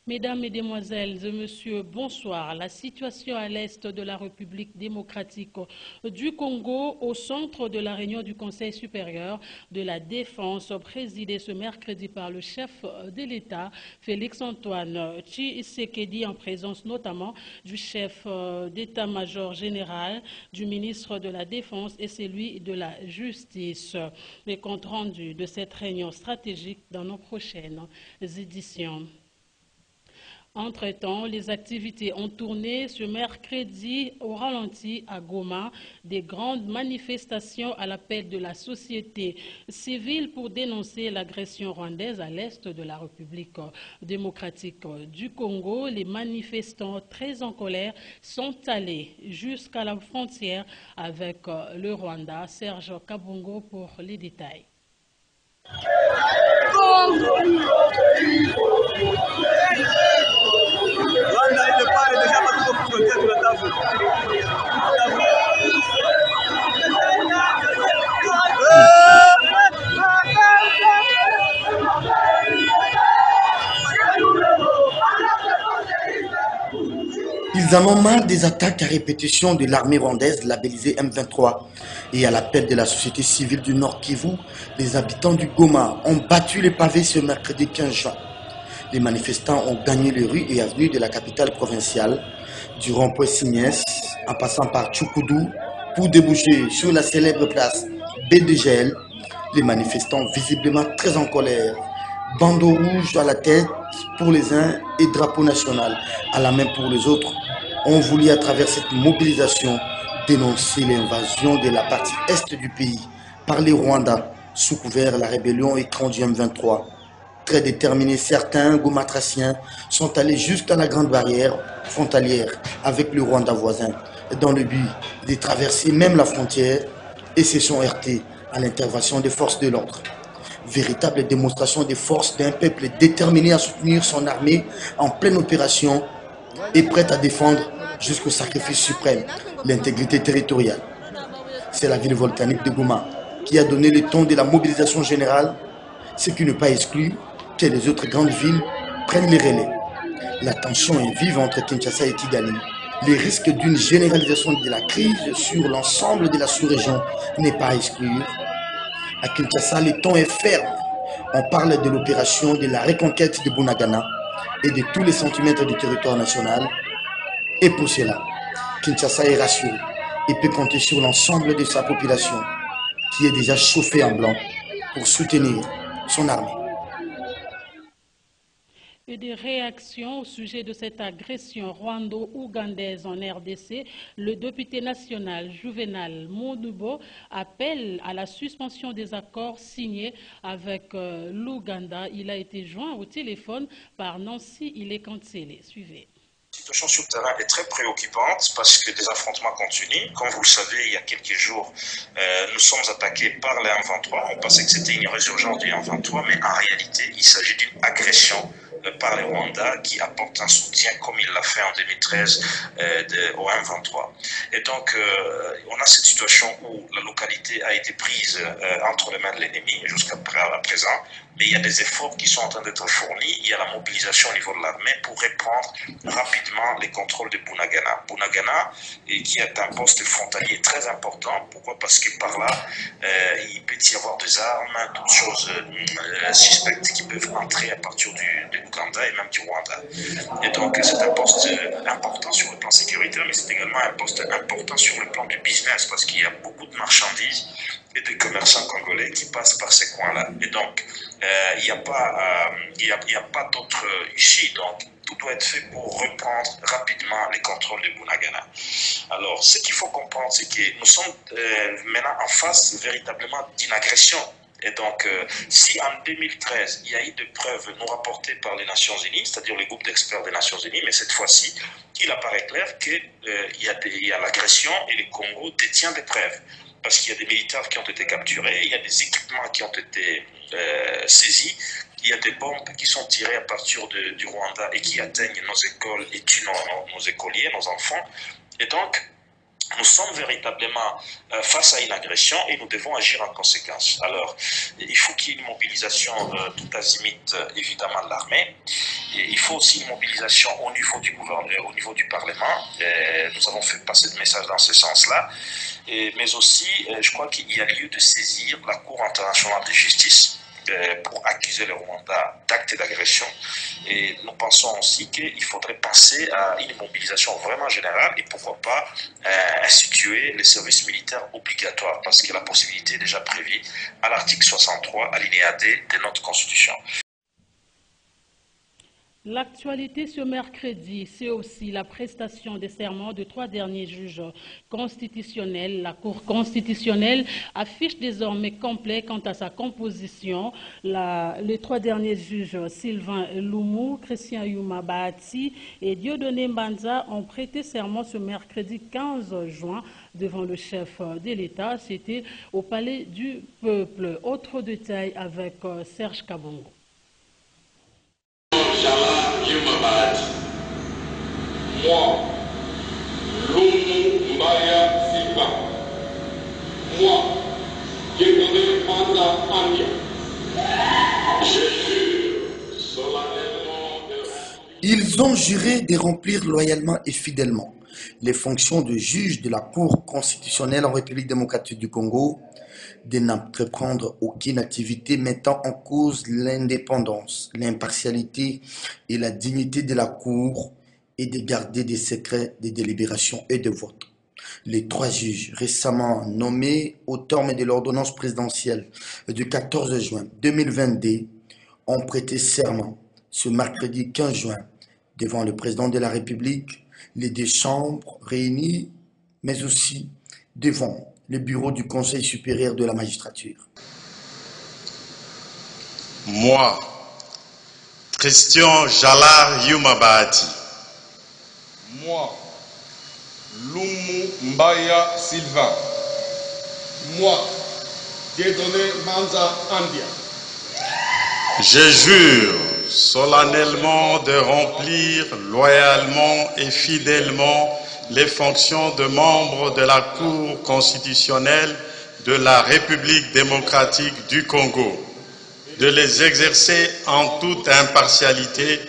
Mesdames, Mesdemoiselles et Messieurs, bonsoir. La situation à l'est de la République démocratique du Congo, au centre de la réunion du Conseil supérieur de la défense, présidée ce mercredi par le chef de l'État, Félix-Antoine Tshisekedi, en présence notamment du chef d'état-major général, du ministre de la Défense et celui de la Justice. Les comptes rendus de cette réunion stratégique dans nos prochaines éditions. Entre-temps, les activités ont tourné ce mercredi au ralenti à Goma, des grandes manifestations à l'appel de la société civile pour dénoncer l'agression rwandaise à l'est de la République démocratique du Congo. Les manifestants très en colère sont allés jusqu'à la frontière avec le Rwanda. Serge Kabongo pour les détails. Ils en ont marre des attaques à répétition de l'armée rwandaise labellisée M23 et à l'appel de la société civile du Nord Kivu, les habitants du Goma ont battu les pavés ce mercredi 15 juin. Les manifestants ont gagné les rues et avenues de la capitale provinciale, du rond-point Signès en passant par Tchoukoudou pour déboucher sur la célèbre place BDGL. Les manifestants visiblement très en colère, bandeau rouge à la tête pour les uns et drapeau national à la main pour les autres, ont voulu à travers cette mobilisation dénoncer l'invasion de la partie est du pays par les Rwandais sous couvert de la rébellion écran du M23. Très déterminés, certains gomatraciens sont allés jusqu'à la grande barrière frontalière avec le Rwanda voisin dans le but de traverser même la frontière et se sont heurtés à l'intervention des forces de l'ordre. Véritable démonstration des forces d'un peuple déterminé à soutenir son armée en pleine opération et prête à défendre jusqu'au sacrifice suprême l'intégrité territoriale. C'est la ville volcanique de Goma qui a donné le ton de la mobilisation générale, ce qui n'est pas exclu que les autres grandes villes prennent les relais. La tension est vive entre Kinshasa et Kigali. Les risques d'une généralisation de la crise sur l'ensemble de la sous-région n'est pas à exclure. À Kinshasa, le ton est ferme. On parle de l'opération de la reconquête de Bunagana et de tous les centimètres du territoire national. Et pour cela, Kinshasa est rassuré et peut compter sur l'ensemble de sa population qui est déjà chauffée en blanc pour soutenir son armée. Et des réactions au sujet de cette agression rwando-ougandaise en RDC, le député national Juvenal Monubo appelle à la suspension des accords signés avec l'Ouganda. Il a été joint au téléphone par Nancy Ilé-Cancélé. Suivez. La situation sur le terrain est très préoccupante parce que des affrontements continuent. Comme vous le savez, il y a quelques jours, nous sommes attaqués par les M23. On pensait que c'était une résurgence du M23, mais en réalité, il s'agit d'une agression par les Rwandais qui apportent un soutien comme il l'a fait en 2013 au M23. Et donc, on a cette situation où la localité a été prise entre les mains de l'ennemi jusqu'à présent, mais il y a des efforts qui sont en train d'être fournis. Il y a la mobilisation au niveau de l'armée pour reprendre rapidement les contrôles de Bunagana. Bunagana, qui est un poste frontalier très important. Pourquoi? Parce que par là, il peut y avoir des armes, toutes choses suspectes qui peuvent entrer à partir de l'Ouganda et même du Rwanda. Et donc, c'est un poste important sur le plan sécuritaire, mais c'est également un poste important sur le plan du business, parce qu'il y a beaucoup de marchandises et de commerçants congolais qui passent par ces coins-là. Et donc, il n'y a pas d'autre issue. Donc, tout doit être fait pour reprendre rapidement les contrôles de Bunagana. Alors, ce qu'il faut comprendre, c'est que nous sommes maintenant en face véritablement d'une agression. Et donc, si en 2013, il y a eu des preuves nous rapportées par les Nations Unies, c'est-à-dire les groupes d'experts des Nations Unies, mais cette fois-ci, il apparaît clair qu'il y a l'agression et le Congo détient des preuves. Parce qu'il y a des militaires qui ont été capturés, il y a des équipements qui ont été saisis, il y a des bombes qui sont tirées à partir du Rwanda et qui atteignent nos écoles et tuent nos écoliers, nos enfants. Et donc, nous sommes véritablement face à une agression et nous devons agir en conséquence. Alors, il faut qu'il y ait une mobilisation tout azimut, évidemment, de l'armée. Il faut aussi une mobilisation au niveau du gouvernement, au niveau du Parlement. Nous avons fait passer des messages dans ce sens-là. Mais aussi, je crois qu'il y a lieu de saisir la Cour internationale de justice pour accuser le Rwanda d'actes d'agression. Et nous pensons aussi qu'il faudrait penser à une mobilisation vraiment générale et pourquoi pas instituer les services militaires obligatoires parce que la possibilité est déjà prévue à l'article 63, alinéa D de notre Constitution. L'actualité ce mercredi, c'est aussi la prestation des serments de 3 derniers juges constitutionnels. La Cour constitutionnelle affiche désormais complet quant à sa composition. Les 3 derniers juges, Sylvain Loumou, Christian Yuma Bahati et Dieudonné Mbanza, ont prêté serment ce mercredi 15 juin devant le chef de l'État. C'était au Palais du Peuple. Autre détail avec Serge Kabongo. Moi, Loumou Mbaya Silva, moi, Dieudonné Mbanza Andia, je jure solennellement de... Ils ont juré de remplir loyalement et fidèlement les fonctions de juge de la Cour constitutionnelle en République démocratique du Congo, de n'entreprendre aucune activité mettant en cause l'indépendance, l'impartialité et la dignité de la Cour et de garder des secrets de délibération et de vote. Les 3 juges récemment nommés au terme de l'ordonnance présidentielle du 14 juin 2022 ont prêté serment ce mercredi 15 juin devant le président de la République, les 2 chambres réunies, mais aussi devant le bureau du Conseil supérieur de la magistrature. Moi, Christian Jalar Yuma Bahati. Moi, Loumou Mbaya Silva, moi, Dieudonné Mbanza Andia, Je jure solennellement de remplir loyalement et fidèlement les fonctions de membre de la Cour constitutionnelle de la République démocratique du Congo, de les exercer en toute impartialité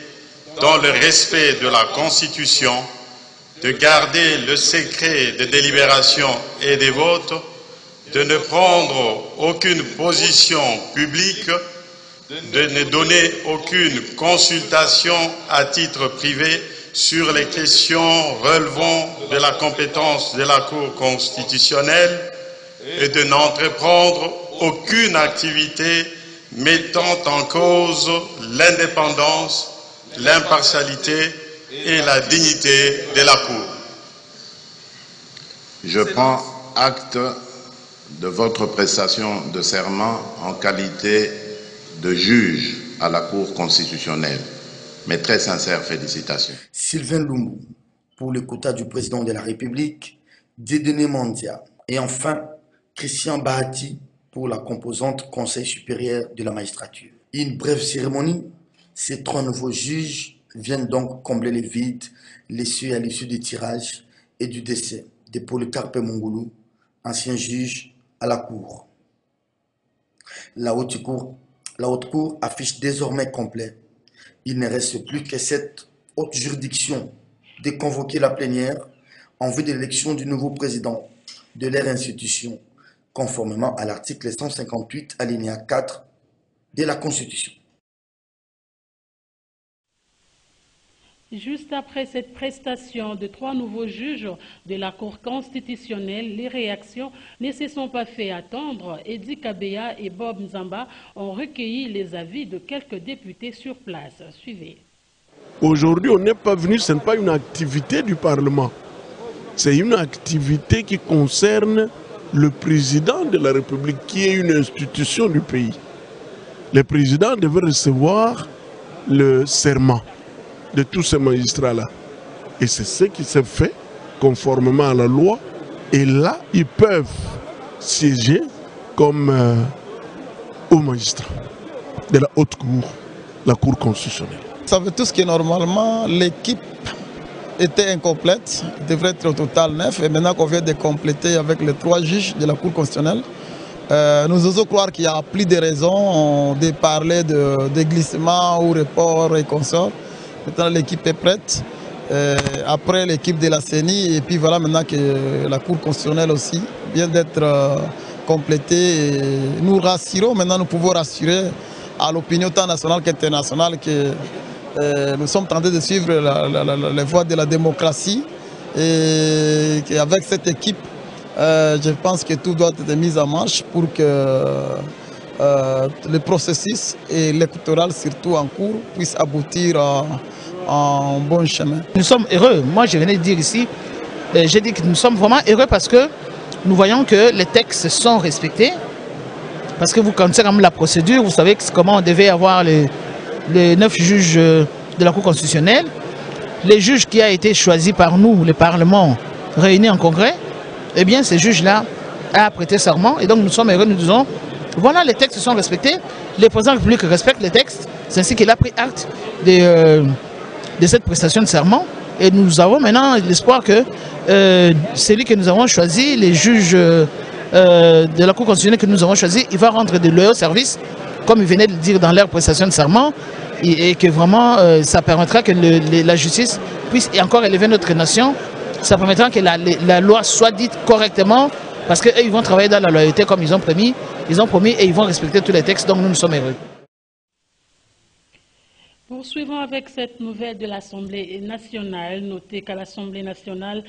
dans le respect de la Constitution, de garder le secret de délibération et des votes, de ne prendre aucune position publique, de ne donner aucune consultation à titre privé sur les questions relevant de la compétence de la Cour constitutionnelle et de n'entreprendre aucune activité mettant en cause l'indépendance, l'impartialité et la dignité de la Cour. Je prends acte de votre prestation de serment en qualité de juge à la Cour constitutionnelle. Mes très sincères félicitations. Sylvain Loumou pour le quota du président de la République, Dieudonné Mbanza et enfin Christian Bahati pour la composante Conseil supérieur de la magistrature. Une brève cérémonie, ces 3 nouveaux juges viennent donc combler les vides laissés à l'issue du tirage et du décès de Polycarpe Mongoulou, ancien juge à la Cour. La haute cour affiche désormais complet. Il ne reste plus que cette haute juridiction de convoquer la plénière en vue de l'élection du nouveau président de leur institution, conformément à l'article 158 alinéa 4 de la Constitution. Juste après cette prestation de 3 nouveaux juges de la Cour constitutionnelle, les réactions ne se sont pas fait attendre. Edi Kabea et Bob Nzamba ont recueilli les avis de quelques députés sur place. Suivez. Aujourd'hui, on n'est pas venu, ce n'est pas une activité du Parlement. C'est une activité qui concerne le président de la République, qui est une institution du pays. Le président devait recevoir le serment de tous ces magistrats-là. Et c'est ce qui s'est fait conformément à la loi. Et là, ils peuvent siéger comme hauts magistrats de la haute cour, la Cour constitutionnelle. Vous savez tous que normalement, l'équipe était incomplète, il devrait être au total 9, et maintenant qu'on vient de compléter avec les 3 juges de la Cour constitutionnelle, nous osons croire qu'il y a plus de raisons de parler de glissement ou report et consorts. Maintenant l'équipe est prête, après l'équipe de la CENI, et puis voilà maintenant que la Cour constitutionnelle aussi vient d'être complétée. Et nous rassurons, maintenant nous pouvons rassurer à l'opinion tant nationale qu'internationale que nous sommes tentés de suivre les voies de la démocratie et qu'avec cette équipe, je pense que tout doit être mis en marche pour que le processus électoral, surtout en cours, puisse aboutir en bon chemin. Nous sommes heureux. Moi, je venais de dire ici, j'ai dit que nous sommes vraiment heureux parce que nous voyons que les textes sont respectés. Parce que vous connaissez quand même la procédure, vous savez comment on devait avoir les 9 juges de la Cour constitutionnelle. Les juges qui ont été choisis par nous, le Parlement, réunis en congrès, eh bien ces juges-là ont prêté serment. Et donc nous sommes heureux, nous disons, voilà, les textes sont respectés. Le président de la République respecte les textes. C'est ainsi qu'il a pris acte de cette prestation de serment. Et nous avons maintenant l'espoir que celui que nous avons choisi, les juges de la Cour constitutionnelle que nous avons choisi, il va rendre de loyaux services, comme il venait de le dire dans leur prestation de serment, et que vraiment ça permettra que la justice puisse encore élever notre nation. Ça permettra que la loi soit dite correctement, parce qu'eux ils vont travailler dans la loyauté comme ils ont promis et ils vont respecter tous les textes, donc nous sommes heureux. Poursuivons avec cette nouvelle de l'Assemblée nationale. Notez qu'à l'Assemblée nationale,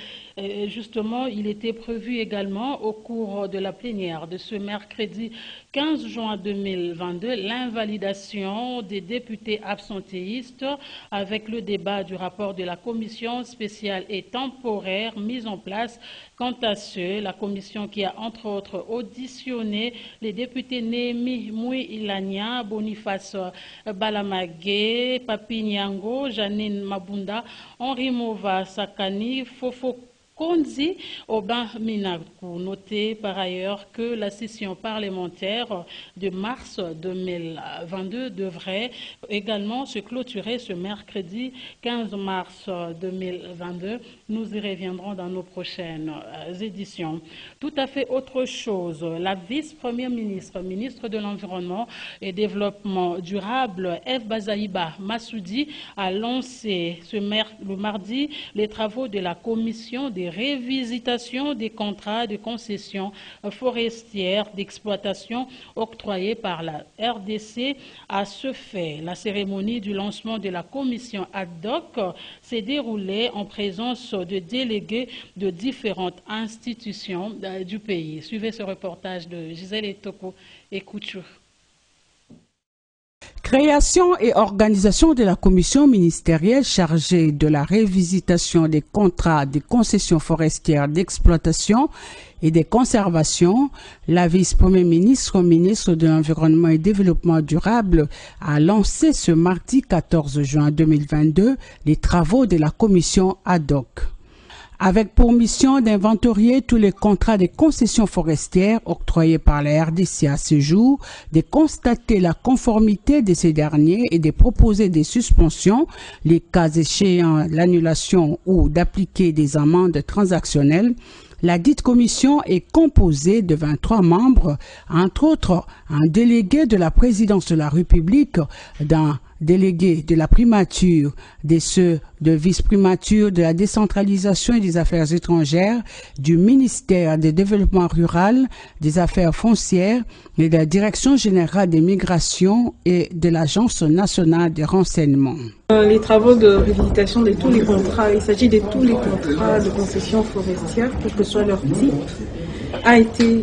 justement, il était prévu également au cours de la plénière de ce mercredi 15 juin 2022 l'invalidation des députés absentéistes avec le débat du rapport de la commission spéciale et temporaire mise en place. Quant à ce, la commission qui a entre autres auditionné les députés Némi Mouilania, Boniface Balamagé, Papi Nyango, Janine Mabunda, Henri Mova Sakani, Fofo Konzi Oban Minakou. Notez par ailleurs que la session parlementaire de mars 2022 devrait également se clôturer ce mercredi 15 mars 2022. Nous y reviendrons dans nos prochaines éditions. Tout à fait autre chose, la vice-première ministre, ministre de l'Environnement et Développement durable, Eve Bazaïba Massoudi, a lancé le mardi les travaux de la commission des révisitations des contrats de concession forestière d'exploitation octroyés par la RDC. À ce fait, la cérémonie du lancement de la commission ad hoc s'est déroulée en présence de délégués de différentes institutions du pays. Suivez ce reportage de Gisèle Etoko et Couture. Création et organisation de la commission ministérielle chargée de la révisitation des contrats de concessions forestières d'exploitation et de conservation, la vice-première ministre, ministre de l'Environnement et Développement durable, a lancé ce mardi 14 juin 2022 les travaux de la commission ad hoc. Avec pour mission d'inventorier tous les contrats de concessions forestières octroyés par la RDC à ce jour, de constater la conformité de ces derniers et de proposer des suspensions, les cas échéants l'annulation ou d'appliquer des amendes transactionnelles. La dite commission est composée de 23 membres, entre autres un délégué de la présidence de la République, d'un délégué de la primature, de ceux de vice-primature de la décentralisation et des affaires étrangères, du ministère du développement rural, des affaires foncières et de la direction générale des migrations et de l'Agence nationale des renseignements. Les travaux de réhabilitation de tous les contrats, il s'agit de tous les contrats de concession forestière, quel que soit leur type,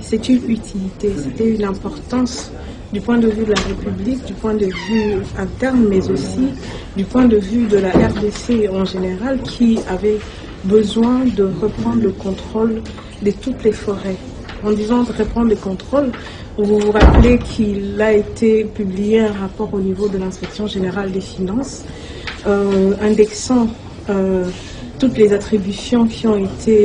c'est une utilité, c'était une importance du point de vue de la République, du point de vue interne, mais aussi du point de vue de la RDC en général, qui avait besoin de reprendre le contrôle de toutes les forêts. En disant de reprendre le contrôle, vous vous rappelez qu'il a été publié un rapport au niveau de l'inspection générale des finances, indexant toutes les attributions qui ont été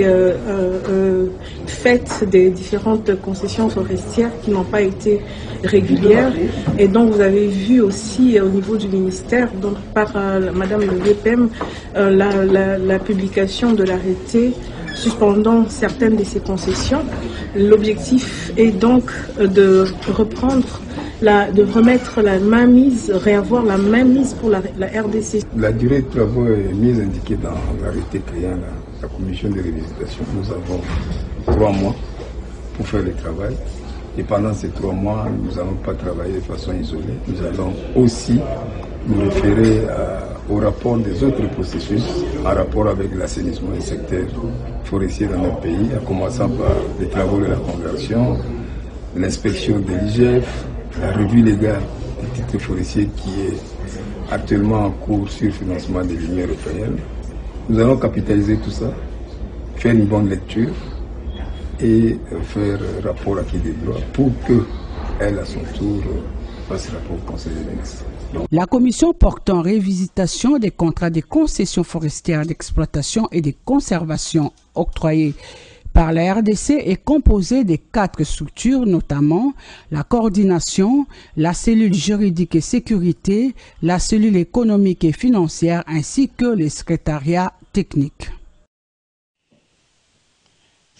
faites des différentes concessions forestières qui n'ont pas été régulières. Et donc vous avez vu aussi au niveau du ministère, donc par Madame le VPM, la publication de l'arrêté suspendant certaines de ces concessions. L'objectif est donc de reprendre, de remettre la mainmise, réavoir la mainmise pour la RDC. La durée de travaux est mise indiquée dans l'arrêté créant la commission de révisitation. Nous avons 3 mois pour faire le travail. Et pendant ces 3 mois, nous n'allons pas travailler de façon isolée. Nous allons aussi nous référer au rapport des autres processus en rapport avec l'assainissement du secteur forestier dans notre pays, en commençant par les travaux de la conversion, l'inspection de l'IGF, la revue légale des titres forestiers qui est actuellement en cours sur le financement de l'Union européenne. Nous allons capitaliser tout ça, faire une bonne lecture et faire rapport à qui des droits pour qu'elle, à son tour, fasse rapport au Conseil des ministres. La commission portant révisitation des contrats de concessions forestières d'exploitation et de conservation octroyés par la RDC est composée de 4 structures, notamment la coordination, la cellule juridique et sécurité, la cellule économique et financière ainsi que le secrétariat technique.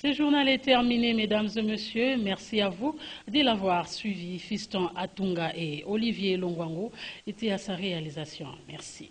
Ce journal est terminé, mesdames et messieurs. Merci à vous de l'avoir suivi. Fiston Atunga et Olivier Longwango étaient à sa réalisation. Merci.